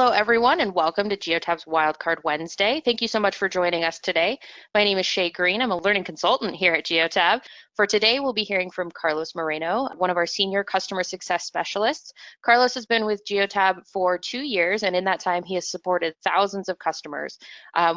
Hello, everyone, and welcome to Geotab's Wildcard Wednesday. Thank you so much for joining us today. My name is Shay Green. I'm a learning consultant here at Geotab. For today, we'll be hearing from Carlos Moreno, one of our senior customer success specialists. Carlos has been with Geotab for 2 years, and in that time, he has supported thousands of customers.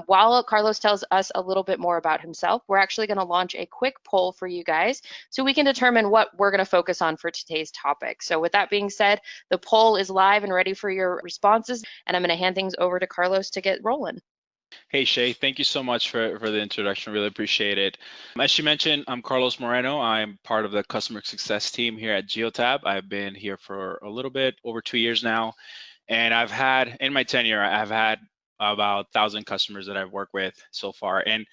While Carlos tells us a little bit more about himself, we're actually going to launch a quick poll for you guys so we can determine what we're going to focus on for today's topic. So with that being said, the poll is live and ready for your responses, and I'm going to hand things over to Carlos to get rolling. Hey Shay, thank you so much for the introduction. Really appreciate it. As you mentioned, I'm Carlos Moreno. I'm part of the customer success team here at Geotab. I've been here for a little bit over 2 years now, and I've had in my tenure, I've had about 1,000 customers that I've worked with so far. And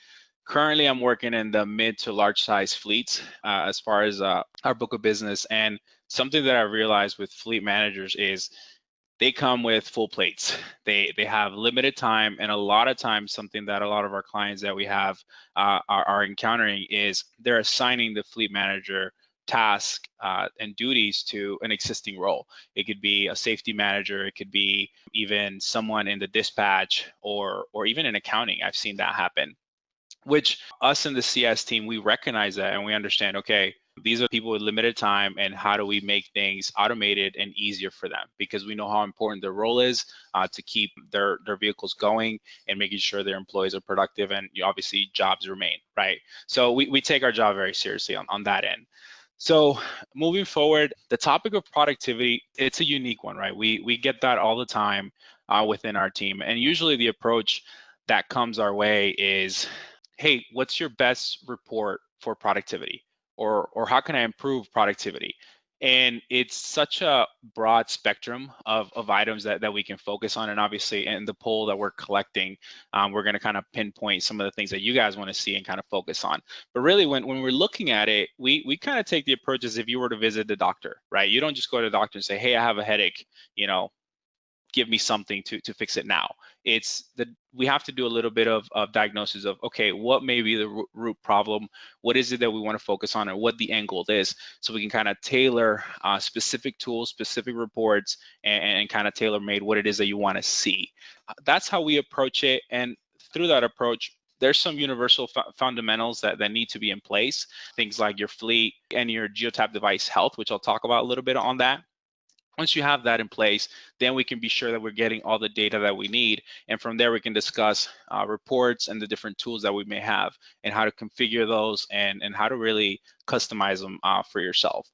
currently, I'm working in the mid to large size fleets as far as our book of business. And something that I realized with fleet managers is they come with full plates. They have limited time, and a lot of times something that a lot of our clients that we have are encountering is they're assigning the fleet manager tasks and duties to an existing role. It could be a safety manager, it could be even someone in the dispatch or even in accounting. I've seen that happen, which us in the CS team, we recognize that and we understand, okay, these are people with limited time, and how do we make things automated and easier for them? Because we know how important their role is to keep their vehicles going and making sure their employees are productive, and obviously jobs remain, right? So we take our job very seriously on that end. So moving forward, the topic of productivity, it's a unique one, right? We get that all the time within our team. And usually the approach that comes our way is, hey, what's your best report for productivity? Or how can I improve productivity? And it's such a broad spectrum of items that we can focus on. And obviously in the poll that we're collecting, we're going to kind of pinpoint some of the things that you guys want to see and kind of focus on. But really, when we're looking at it, we kind of take the approach as if you were to visit the doctor, right? You don't just go to the doctor and say, hey, I have a headache, give me something to fix it now. It's that we have to do a little bit of diagnosis of, okay, what may be the root problem? What is it that we want to focus on, and what the end goal is, so we can kind of tailor specific tools, specific reports, and kind of tailor made what it is that you want to see. That's how we approach it. And through that approach, there's some universal fundamentals that need to be in place. Things like your fleet and your Geotab device health, which I'll talk about a little bit on that. Once you have that in place, then we can be sure that we're getting all the data that we need. And from there, we can discuss reports and the different tools that we may have and how to configure those and how to really customize them for yourself.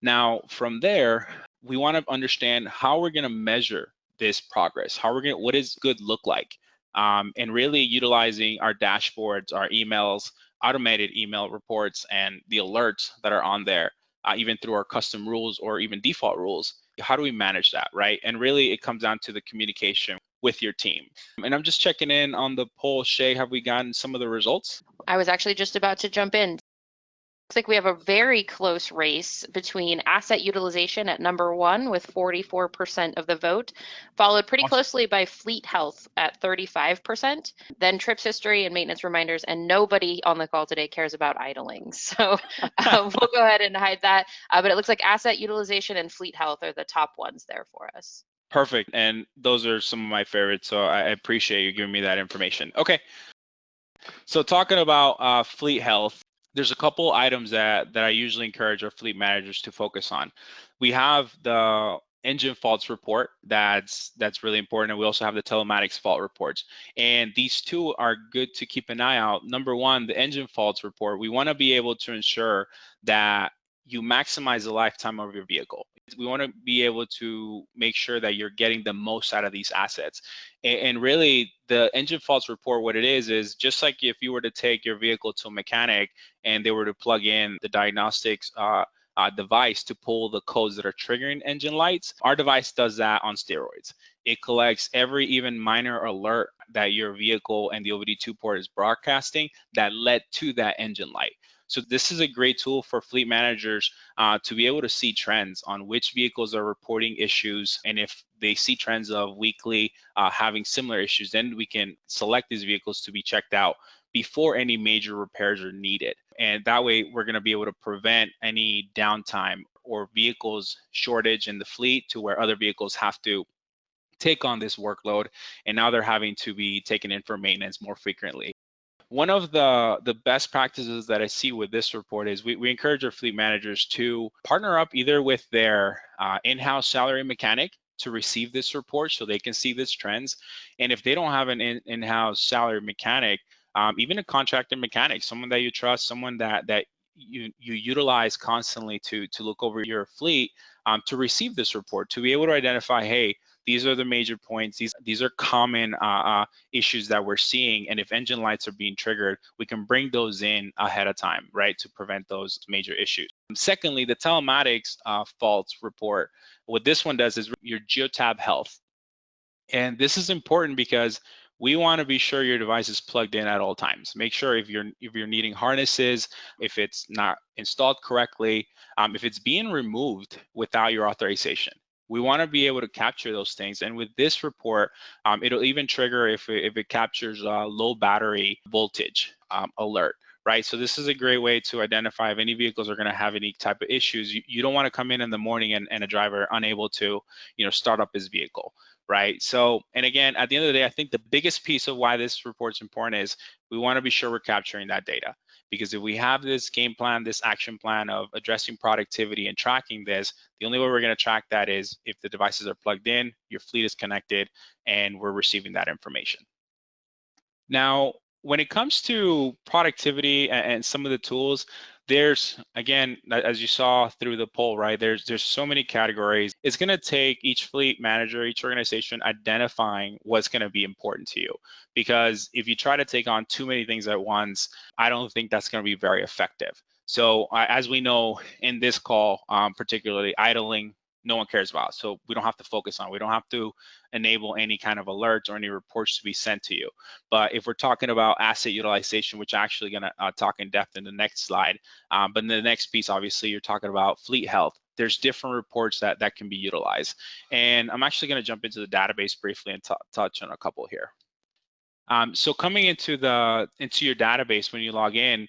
Now, from there, we want to understand how we're going to measure this progress. What does good look like? And really utilizing our dashboards, our emails, automated email reports, and the alerts that are on there, even through our custom rules or even default rules. How do we manage that, right? And really, it comes down to the communication with your team. And I'm just checking in on the poll. Shay, have we gotten some of the results? I was actually just about to jump in. Looks like we have a very close race between asset utilization at number 1 with 44% of the vote, followed pretty closely by fleet health at 35%, then trips history and maintenance reminders, and nobody on the call today cares about idling. So we'll go ahead and hide that. But it looks like asset utilization and fleet health are the top ones there for us. Perfect. And those are some of my favorites. So I appreciate you giving me that information. Okay. So talking about fleet health, there's a couple items that I usually encourage our fleet managers to focus on. We have the engine faults report that's really important, and we also have the telematics fault reports, and these two are good to keep an eye out. Number one, the engine faults report, we want to be able to ensure that you maximize the lifetime of your vehicle. We want to be able to make sure that you're getting the most out of these assets. And really, the engine faults report, what it is just like if you were to take your vehicle to a mechanic and they were to plug in the diagnostics device to pull the codes that are triggering engine lights. Our device does that on steroids. It collects every even minor alert that your vehicle and the OBD2 port is broadcasting that led to that engine light. So this is a great tool for fleet managers to be able to see trends on which vehicles are reporting issues. And if they see trends of weekly having similar issues, then we can select these vehicles to be checked out before any major repairs are needed. And that way we're going to be able to prevent any downtime or vehicles shortage in the fleet to where other vehicles have to take on this workload, and now they're having to be taken in for maintenance more frequently. One of the best practices that I see with this report is we encourage our fleet managers to partner up either with their in-house salary mechanic to receive this report so they can see these trends. And if they don't have an in-house salary mechanic, even a contracted mechanic, someone that you trust, someone that you utilize constantly to look over your fleet, to receive this report, to be able to identify, hey, these are the major points. These are common issues that we're seeing, and if engine lights are being triggered, we can bring those in ahead of time, right, to prevent those major issues. Secondly, the telematics faults report. What this one does is your Geotab health, and this is important because we want to be sure your device is plugged in at all times. Make sure if you're needing harnesses, if it's not installed correctly, if it's being removed without your authorization. We want to be able to capture those things. And with this report, it'll even trigger if it captures low battery voltage alert, right? So this is a great way to identify if any vehicles are going to have any type of issues. You don't want to come in the morning and a driver unable to, start up his vehicle, right? So, and again, at the end of the day, I think the biggest piece of why this report's important is we want to be sure we're capturing that data. Because if we have this game plan, this action plan of addressing productivity and tracking this, the only way we're going to track that is if the devices are plugged in, your fleet is connected, and we're receiving that information. Now, when it comes to productivity and some of the tools, there's, again, as you saw through the poll, right, there's so many categories. It's going to take each fleet manager, each organization identifying what's going to be important to you. Because if you try to take on too many things at once, I don't think that's going to be very effective. So as we know in this call, particularly idling, no one cares about. So we don't have to focus on, we don't have to enable any kind of alerts or any reports to be sent to you. But if we're talking about asset utilization, which I'm actually going to talk in depth in the next slide, but in the next piece, obviously, you're talking about fleet health. There's different reports that can be utilized. And I'm actually going to jump into the database briefly and touch on a couple here. So coming into your database, when you log in,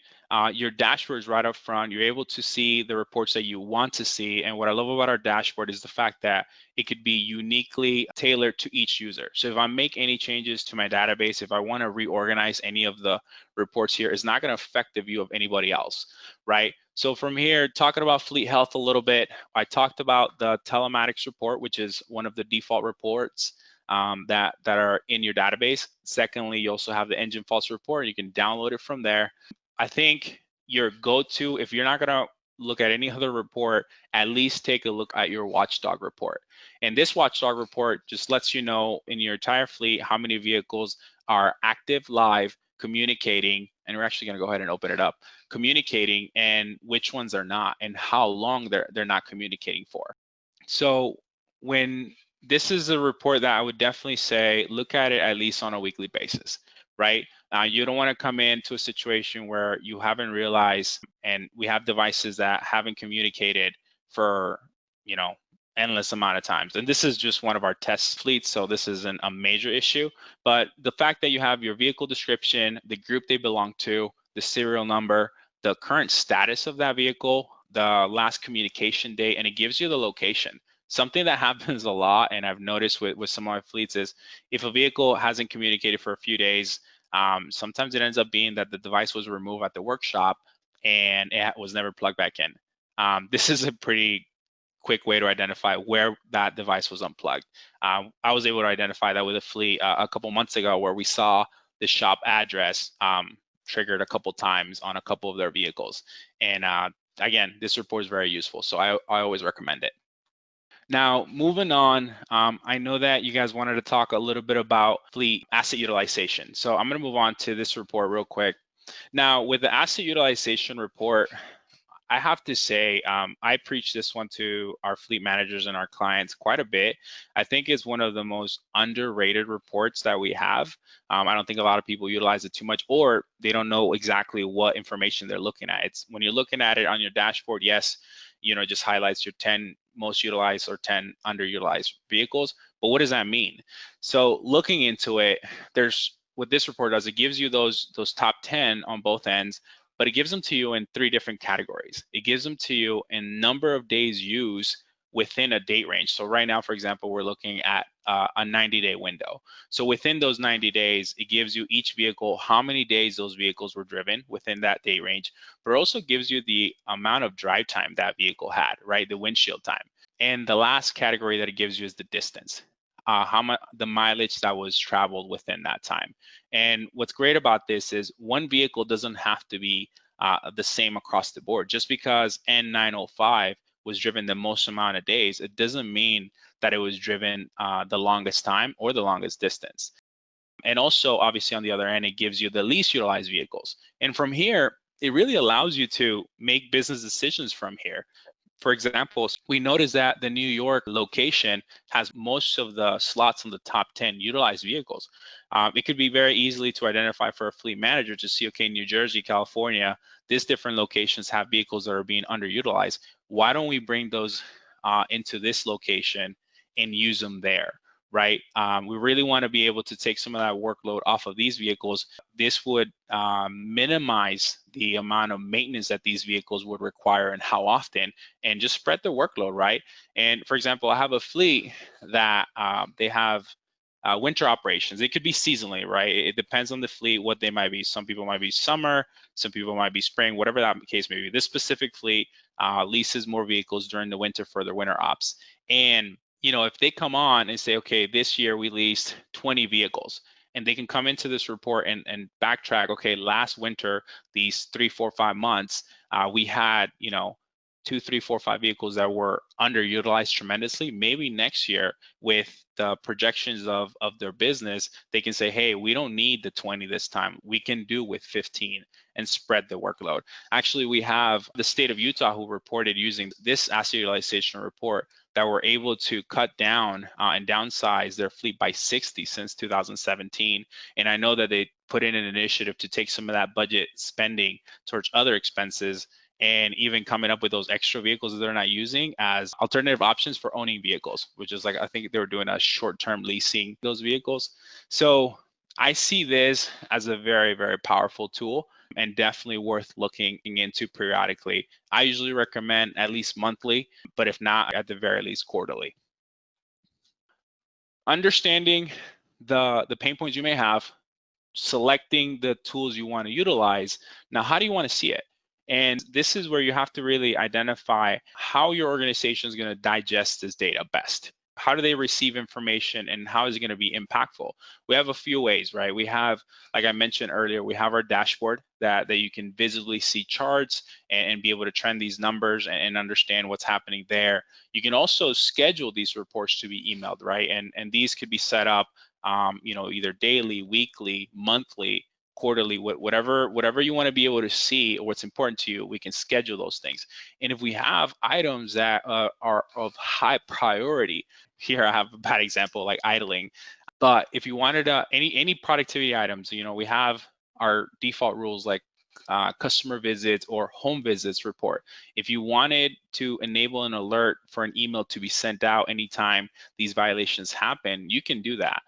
your dashboard is right up front. You're able to see the reports that you want to see. And what I love about our dashboard is the fact that it could be uniquely tailored to each user. So if I make any changes to my database, if I want to reorganize any of the reports here, it's not going to affect the view of anybody else, right? So from here, talking about fleet health a little bit, I talked about the telematics report, which is one of the default reports that are in your database. Secondly, you also have the engine faults report. You can download it from there. I think your go-to, if you're not going to look at any other report, at least take a look at your Watchdog report. And this Watchdog report just lets you know in your entire fleet how many vehicles are active, live, communicating, and we're actually going to go ahead and open it up, communicating, and which ones are not, and how long they're not communicating for. So when this is a report that I would definitely say look at it at least on a weekly basis, right? You don't want to come into a situation where you haven't realized, and we have devices that haven't communicated for, endless amount of times. And this is just one of our test fleets, so this isn't a major issue. But the fact that you have your vehicle description, the group they belong to, the serial number, the current status of that vehicle, the last communication date, and it gives you the location. Something that happens a lot, and I've noticed with some of my fleets, is if a vehicle hasn't communicated for a few days, sometimes it ends up being that the device was removed at the workshop and it was never plugged back in. This is a pretty quick way to identify where that device was unplugged. I was able to identify that with a fleet a couple months ago where we saw the shop address triggered a couple times on a couple of their vehicles. And again, this report is very useful, so I always recommend it. Now, moving on, I know that you guys wanted to talk a little bit about fleet asset utilization. So I'm going to move on to this report real quick. Now, with the asset utilization report, I have to say, I preach this one to our fleet managers and our clients quite a bit. I think it's one of the most underrated reports that we have. I don't think a lot of people utilize it too much, or they don't know exactly what information they're looking at. It's when you're looking at it on your dashboard, yes, it just highlights your 10 most utilized or 10 underutilized vehicles. But what does that mean? So looking into it, what this report does, it gives you those top 10 on both ends, but it gives them to you in 3 different categories. It gives them to you in number of days used within a date range. So right now, for example, we're looking at a 90-day window. So within those 90 days, it gives you each vehicle, how many days those vehicles were driven within that date range, but it also gives you the amount of drive time that vehicle had, right? The windshield time. And the last category that it gives you is the distance. How much the mileage that was traveled within that time. And what's great about this is one vehicle doesn't have to be the same across the board. Just because N905 was driven the most amount of days, it doesn't mean that it was driven the longest time or the longest distance. And also, obviously, on the other end, it gives you the least utilized vehicles. And from here, it really allows you to make business decisions from here. For example, we noticed that the New York location has most of the slots in the top 10 utilized vehicles. It could be very easily to identify for a fleet manager to see, okay, New Jersey, California, these different locations have vehicles that are being underutilized. Why don't we bring those into this location and use them there? Right? We really want to be able to take some of that workload off of these vehicles. This would minimize the amount of maintenance that these vehicles would require and how often, and just spread the workload, right? And for example, I have a fleet that they have winter operations. It could be seasonally, right? It depends on the fleet, what they might be. Some people might be summer, some people might be spring, whatever that case may be. This specific fleet leases more vehicles during the winter for their winter ops. And if they come on and say, okay, this year we leased 20 vehicles, and they can come into this report and backtrack, okay, last winter, these 3, 4, 5 months, we had, 2, 3, 4, 5 vehicles that were underutilized tremendously. Maybe next year, with the projections of their business, they can say, hey, we don't need the 20 this time. We can do with 15 and spread the workload. Actually, we have the state of Utah who reported using this asset utilization report that were able to cut down and downsize their fleet by 60 since 2017. And I know that they put in an initiative to take some of that budget spending towards other expenses, and even coming up with those extra vehicles that they're not using as alternative options for owning vehicles, which is like, I think they were doing a short-term leasing those vehicles. So I see this as a very, very powerful tool and definitely worth looking into periodically. I usually recommend at least monthly, but if not, at the very least quarterly. Understanding the pain points you may have, selecting the tools you want to utilize. Now, how do you want to see it? And this is where you have to really identify how your organization is going to digest this data best. How do they receive information, and how is it going to be impactful? We have a few ways, right? We have, like I mentioned earlier, we have our dashboard that you can visibly see charts and be able to trend these numbers and understand what's happening there. You can also schedule these reports to be emailed, right? And these could be set up either daily, weekly, monthly, quarterly, whatever you want to be able to see or what's important to you, we can schedule those things. And if we have items that are of high priority, here I have a bad example like idling, but if you wanted any productivity items, we have our default rules like customer visits or home visits report. If you wanted to enable an alert for an email to be sent out anytime these violations happen, you can do that.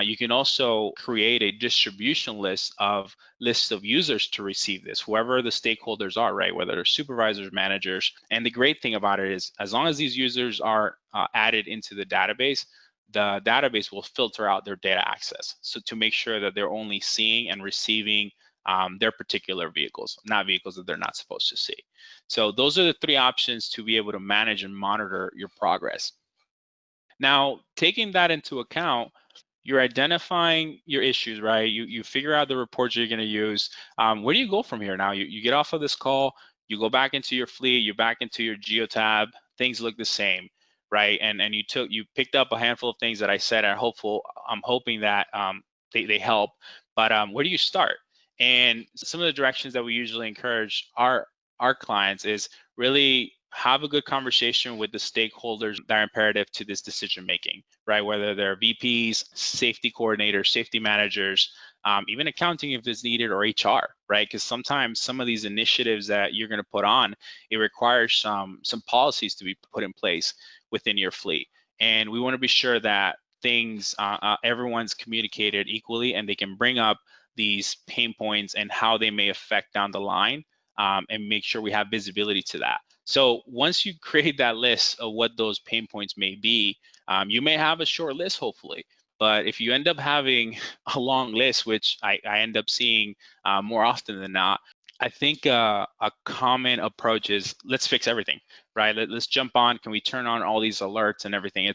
You can also create a distribution list of lists of users to receive this, whoever the stakeholders are, right? Whether they're supervisors, managers. And the great thing about it is, as long as these users are added into the database will filter out their data access. So to make sure that they're only seeing and receiving their particular vehicles, not vehicles that they're not supposed to see. So those are the 3 options to be able to manage and monitor your progress. Now, taking that into account, you're identifying your issues, right? You figure out the reports you're going to use. Where do you go from here now? You get off of this call, you go back into your fleet, you're back into your Geotab, things look the same, right? And you picked up a handful of things that I said. I'm hoping that they help. But where do you start? And some of the directions that we usually encourage our clients is really have a good conversation with the stakeholders that are imperative to this decision making, right? Whether they're VPs, safety coordinators, safety managers, even accounting if it's needed, or HR, right? Because sometimes some of these initiatives that you're going to put on, it requires some policies to be put in place within your fleet. And we want to be sure that everyone's communicated equally, and they can bring up these pain points and how they may affect down the line, and make sure we have visibility to that. So once you create that list of what those pain points may be, you may have a short list, hopefully. But if you end up having a long list, which I end up seeing more often than not, I think a common approach is let's fix everything, right? Let's jump on. Can we turn on all these alerts and everything?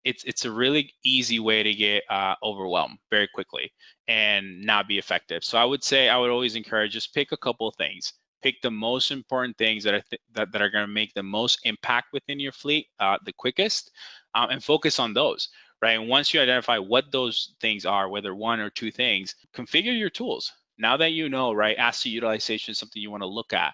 It's a really easy way to get overwhelmed very quickly and not be effective. So I would say I would always encourage just pick a couple of things. Pick the most important things that that are going to make the most impact within your fleet the quickest, and focus on those. Right. And once you identify what those things are, whether one or two things, configure your tools. Now that you know, right, asset utilization is something you want to look at.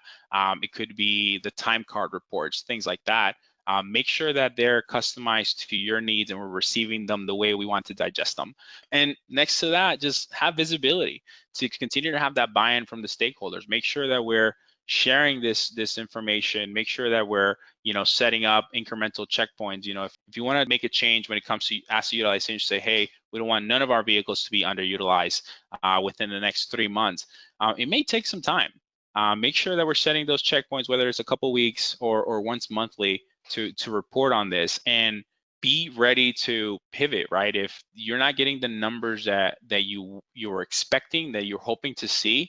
It could be the time card reports, things like that. Make sure that they're customized to your needs and we're receiving them the way we want to digest them. And next to that, just have visibility to continue to have that buy-in from the stakeholders. Make sure that we're sharing this information. Make sure that we're setting up incremental checkpoints. If you want to make a change when it comes to asset utilization, say, hey, we don't want none of our vehicles to be underutilized within the next 3 months. It may take some time. Make sure that we're setting those checkpoints, whether it's a couple weeks or once monthly, to report on this, and be ready to pivot, right? If you're not getting the numbers that you were expecting, that you're hoping to see,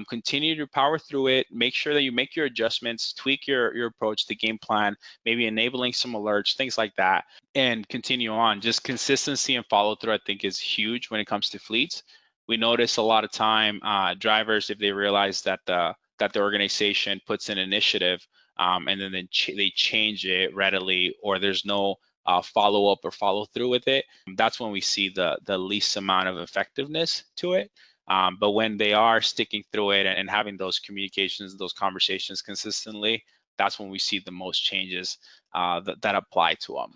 continue to power through it. Make sure that you make your adjustments, tweak your approach, the game plan, maybe enabling some alerts, things like that, and continue on. Just consistency and follow through, I think, is huge when it comes to fleets. We notice a lot of time drivers, if they realize that the organization puts an initiative, and then they change it readily, or there's no follow up or follow through with it, that's when we see the least amount of effectiveness to it. But when they are sticking through it and having those communications, those conversations consistently, that's when we see the most changes that apply to them.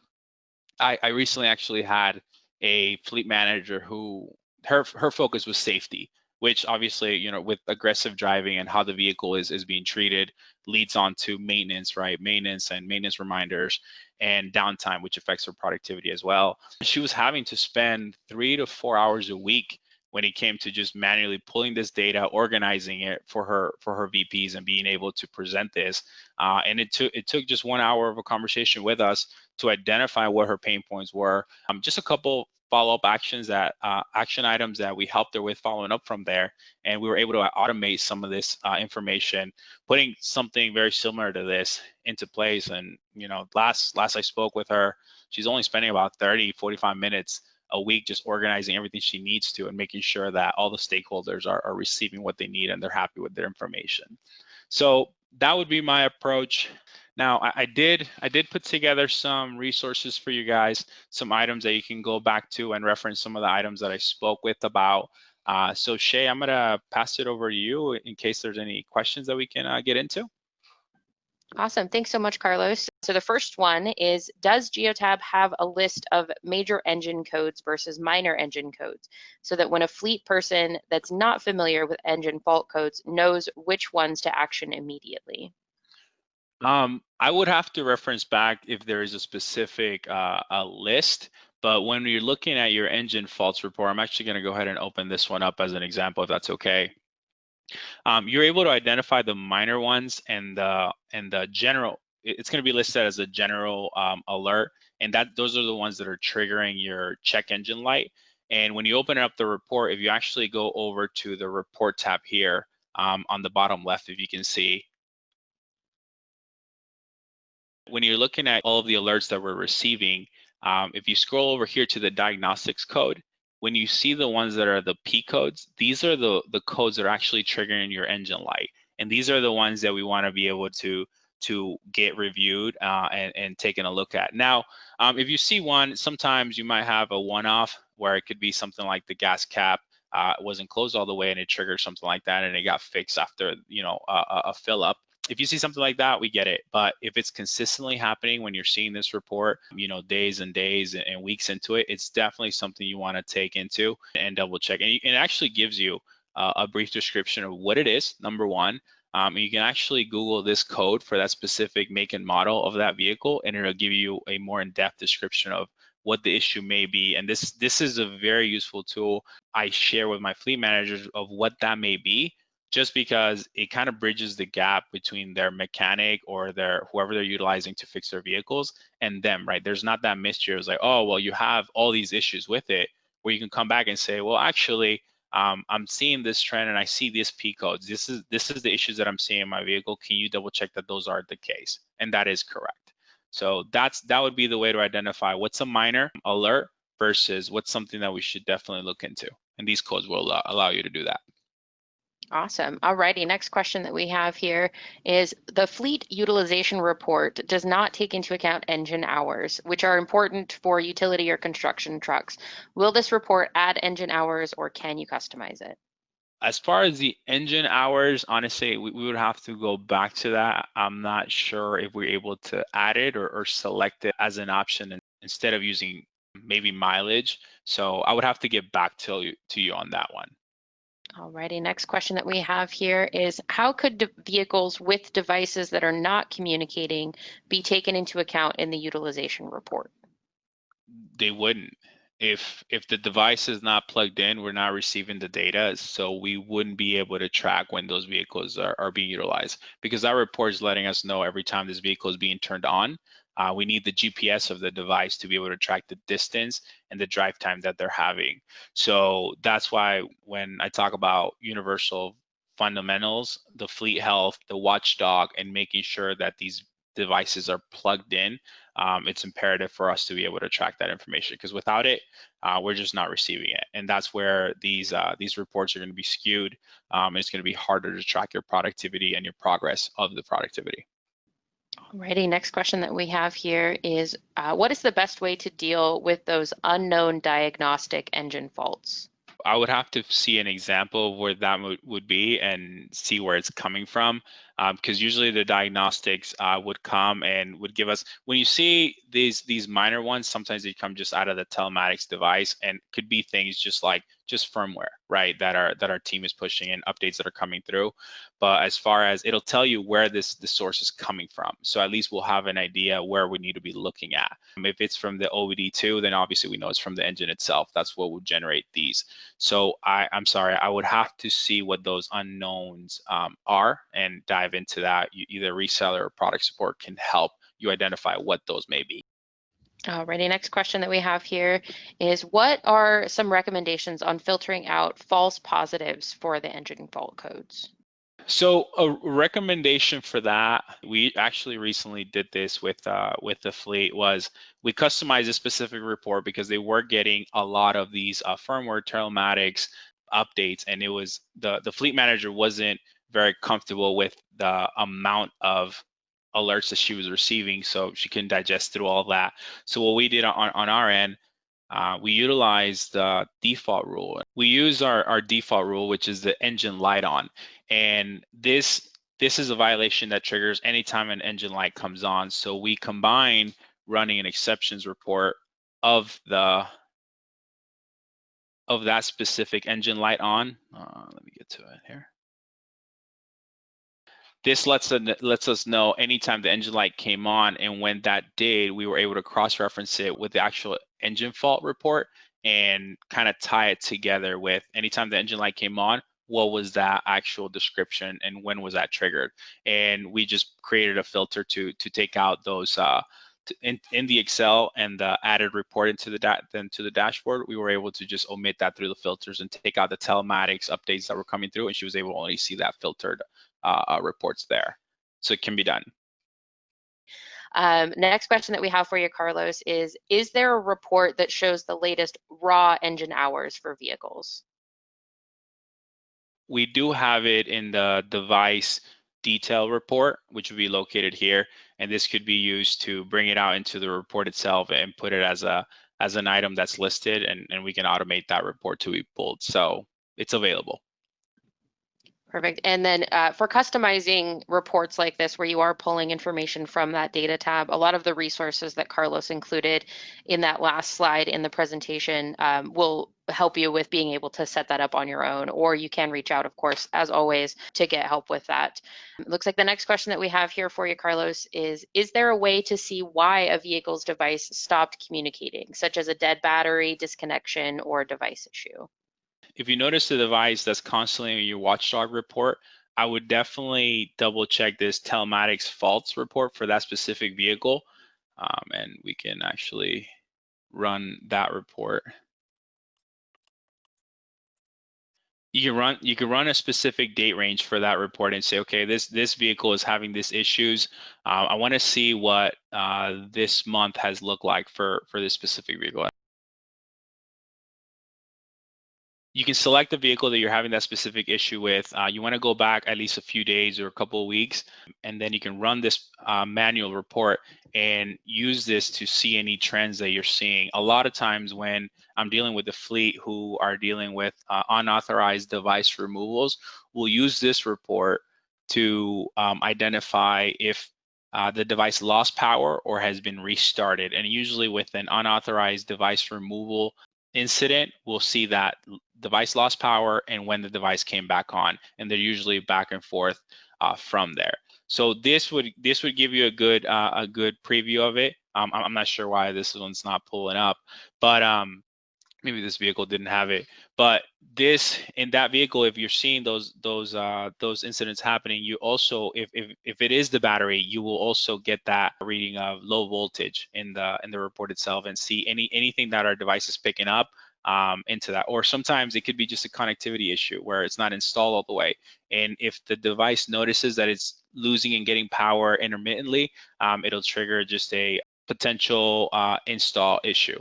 I recently actually had a fleet manager who her focus was safety, which obviously, with aggressive driving and how the vehicle is being treated, leads on to maintenance, right? Maintenance and maintenance reminders and downtime, which affects her productivity as well. She was having to spend 3 to 4 hours a week when it came to just manually pulling this data, organizing it for her VPs, and being able to present this. And it took just 1 hour of a conversation with us to identify what her pain points were. Just a couple follow-up action items that we helped her with following up from there, and we were able to automate some of this information, putting something very similar to this into place. And last I spoke with her, she's only spending about 30-45 minutes a week just organizing everything she needs to and making sure that all the stakeholders are receiving what they need and they're happy with their information. So that would be my approach. Now, I did put together some resources for you guys, some items that you can go back to and reference some of the items that I spoke with about. So Shay, I'm gonna pass it over to you in case there's any questions that we can get into. Awesome. Thanks so much, Carlos. So the first one is, does Geotab have a list of major engine codes versus minor engine codes, so that when a fleet person that's not familiar with engine fault codes knows which ones to action immediately? I would have to reference back if there is a specific a list, but when you're looking at your engine faults report, I'm actually going to go ahead and open this one up as an example, if that's okay. You're able to identify the minor ones and the general. It's going to be listed as a general alert, and those are the ones that are triggering your check engine light. And when you open up the report, if you actually go over to the report tab here on the bottom left, if you can see, when you're looking at all of the alerts that we're receiving, if you scroll over here to the diagnostics code, when you see the ones that are the P codes, these are the codes that are actually triggering your engine light. And these are the ones that we want to be able to get reviewed and taken a look at. Now, if you see one, sometimes you might have a one-off where it could be something like the gas cap wasn't closed all the way and it triggered something like that and it got fixed after a fill up. If you see something like that, we get it. But if it's consistently happening when you're seeing this report, days and days and weeks into it, it's definitely something you want to take into and double check. And it actually gives you a brief description of what it is, number one. And you can actually Google this code for that specific make and model of that vehicle, and it'll give you a more in-depth description of what the issue may be. And this is a very useful tool I share with my fleet managers of what that may be, just because it kind of bridges the gap between their mechanic or their whoever they're utilizing to fix their vehicles and them, right? There's not that mystery. It's like, oh, well, you have all these issues with it, where you can come back and say, well, actually, I'm seeing this trend and I see these P codes. This is the issues that I'm seeing in my vehicle. Can you double check that those are the case? And that is correct. So that would be the way to identify what's a minor alert versus what's something that we should definitely look into. And these codes will allow you to do that. Awesome. Alrighty, next question that we have here is the fleet utilization report does not take into account engine hours, which are important for utility or construction trucks. Will this report add engine hours or can you customize it? As far as the engine hours, honestly, we would have to go back to that. I'm not sure if we're able to add it or select it as an option instead of using maybe mileage. So I would have to get back to you on that one. Alrighty, next question that we have here is how could vehicles with devices that are not communicating be taken into account in the utilization report? They wouldn't. If the device is not plugged in, we're not receiving the data, so we wouldn't be able to track when those vehicles are being utilized, because that report is letting us know every time this vehicle is being turned on. We need the GPS of the device to be able to track the distance and the drive time that they're having. So that's why when I talk about universal fundamentals, the fleet health, the watchdog, and making sure that these devices are plugged in, it's imperative for us to be able to track that information, because without it, we're just not receiving it. And that's where these reports are going to be skewed. And it's going to be harder to track your productivity and your progress of the productivity. Alrighty, next question that we have here is what is the best way to deal with those unknown diagnostic engine faults? I would have to see an example of where that would be and see where it's coming from, because usually the diagnostics would come and would give us, when you see these minor ones, sometimes they come just out of the telematics device and could be things just like just firmware, right, that our team is pushing and updates that are coming through. But as far as, it'll tell you where the source is coming from, so at least we'll have an idea where we need to be looking at. If it's from the OBD2, then obviously we know it's from the engine itself. That's what would generate these. So I'm sorry, I would have to see what those unknowns are and dive into that. Either reseller or product support can help you identify what those may be. Alrighty, next question that we have here is what are some recommendations on filtering out false positives for the engine fault codes? So a recommendation for that, we actually recently did this with the fleet, was we customized a specific report because they were getting a lot of these firmware telematics updates, and it was the fleet manager wasn't very comfortable with the amount of alerts that she was receiving, so she couldn't digest through all that. So what we did on our end, we utilize the default rule. We use our default rule, which is the engine light on. And this is a violation that triggers anytime an engine light comes on. So we combine running an exceptions report of that specific engine light on. Let me get to it here. This lets us know anytime the engine light came on, and when that did, we were able to cross-reference it with the actual engine fault report and kind of tie it together with anytime the engine light came on, what was that actual description and when was that triggered. And we just created a filter to take out those in the Excel and the added report into the dashboard. We were able to just omit that through the filters and take out the telematics updates that were coming through, and she was able to only see that filtered reports there. So it can be done. Next question that we have for you, Carlos, is there a report that shows the latest raw engine hours for vehicles? We do have it in the device detail report, which would be located here, and this could be used to bring it out into the report itself and put it as an item that's listed, and we can automate that report to be pulled. So it's available. Perfect. And then for customizing reports like this, where you are pulling information from that data tab, a lot of the resources that Carlos included in that last slide in the presentation will help you with being able to set that up on your own, or you can reach out, of course, as always, to get help with that. It looks like the next question that we have here for you, Carlos, is there a way to see why a vehicle's device stopped communicating, such as a dead battery, disconnection, or device issue? if you notice the device that's constantly in your Watchdog report, I would definitely double check this telematics faults report for that specific vehicle. And we can actually run that report. You can run a specific date range for that report and say, okay, this vehicle is having these issues. I want to see what this month has looked like for this specific vehicle. You can select the vehicle that you're having that specific issue with. You want to go back at least a few days or a couple of weeks, and then you can run this manual report and use this to see any trends that you're seeing. A lot of times when I'm dealing with the fleet who are dealing with unauthorized device removals, we'll use this report to identify if the device lost power or has been restarted. And usually with an unauthorized device removal incident, we'll see that device lost power and when the device came back on, and they're usually back and forth from there. So this would give you a good preview of it. I'm not sure why this one's not pulling up, but maybe this vehicle didn't have it. But this, in that vehicle, if you're seeing those incidents happening, you also, if it is the battery, you will also get that reading of low voltage in the report itself and see anything that our device is picking up into that. Or sometimes it could be just a connectivity issue where it's not installed all the way. And if the device notices that it's losing and getting power intermittently, it'll trigger just a potential install issue,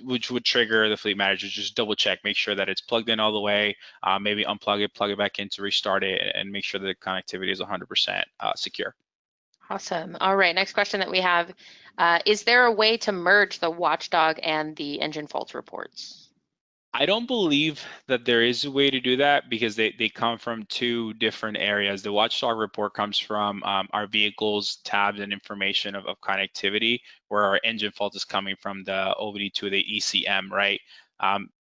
which would trigger the fleet manager to just double check, make sure that it's plugged in all the way, maybe unplug it, plug it back in to restart it, and make sure that the connectivity is 100% secure. Awesome. All right, next question that we have, is there a way to merge the Watchdog and the engine faults reports? I don't believe that there is a way to do that because they come from two different areas. The Watchdog report comes from our vehicles, tabs, and information of connectivity, where our engine fault is coming from the OBD2, the ECM, right?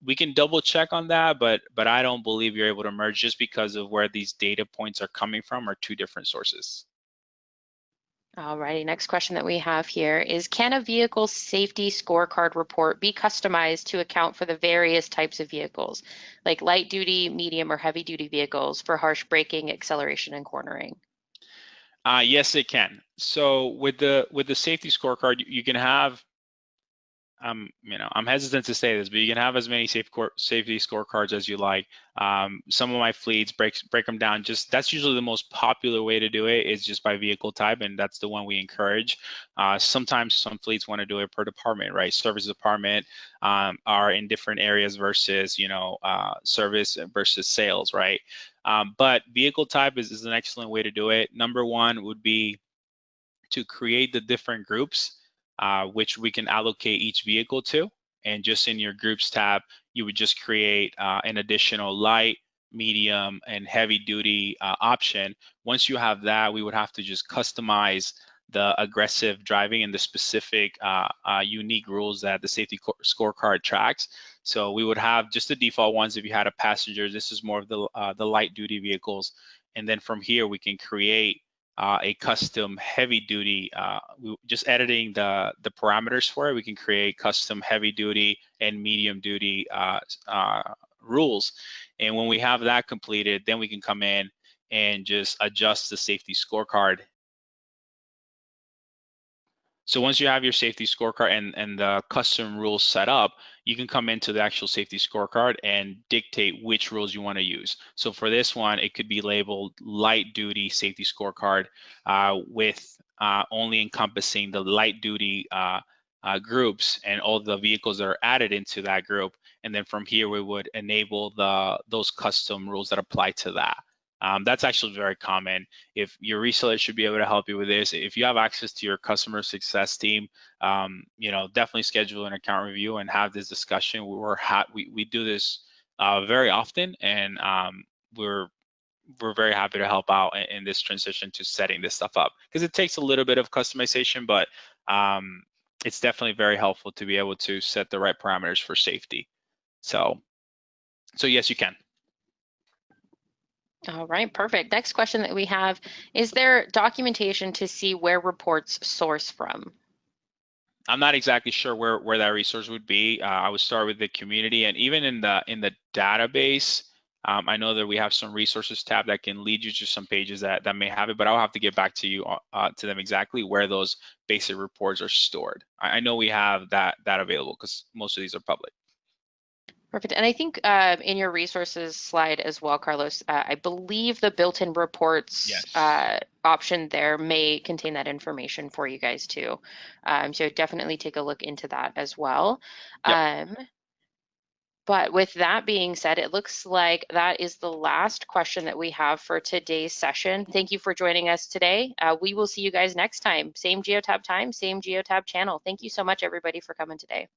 We can double check on that, but I don't believe you're able to merge just because of where these data points are coming from are two different sources. All righty, next question that we have here is, can a vehicle safety scorecard report be customized to account for the various types of vehicles, like light duty, medium, or heavy duty vehicles for harsh braking, acceleration, and cornering? Yes, it can. So with the safety scorecard, you can have I'm hesitant to say this, but you can have as many safety scorecards as you like. Some of my fleets break them down. That's usually the most popular way to do it is just by vehicle type, and that's the one we encourage. Sometimes some fleets want to do it per department, right? Service department are in different areas versus service versus sales, right? But vehicle type is an excellent way to do it. Number one would be to create the different groups, which we can allocate each vehicle to. And just in your groups tab, you would just create an additional light, medium, and heavy duty option. Once you have that, we would have to just customize the aggressive driving and the specific unique rules that the safety scorecard tracks. So we would have just the default ones if you had a passenger. This is more of the light duty vehicles. And then from here, we can create a custom heavy duty, just editing the parameters for it, we can create custom heavy duty and medium duty rules. And when we have that completed, then we can come in and just adjust the safety scorecard. So once you have your safety scorecard and the custom rules set up, you can come into the actual safety scorecard and dictate which rules you want to use. So for this one, it could be labeled light duty safety scorecard with only encompassing the light duty groups and all the vehicles that are added into that group. And then from here, we would enable those custom rules that apply to that. That's actually very common. If your reseller should be able to help you with this, if you have access to your customer success team, definitely schedule an account review and have this discussion. We do this very often, and we're very happy to help out in this transition to setting this stuff up because it takes a little bit of customization, but it's definitely very helpful to be able to set the right parameters for safety. So yes, you can. All right, perfect. Next question that we have, is there documentation to see where reports source from? I'm not exactly sure where that resource would be. I would start with the community, and even in the database, I know that we have some resources tab that can lead you to some pages that may have it, but I'll have to get back to you to them exactly where those basic reports are stored. I know we have that available because most of these are public. Perfect. And I think in your resources slide as well, Carlos, I believe the built-in reports Yes. option there may contain that information for you guys too. So definitely take a look into that as well. Yep. But with that being said, it looks like that is the last question that we have for today's session. Thank you for joining us today. We will see you guys next time. Same Geotab time, same Geotab channel. Thank you so much, everybody, for coming today.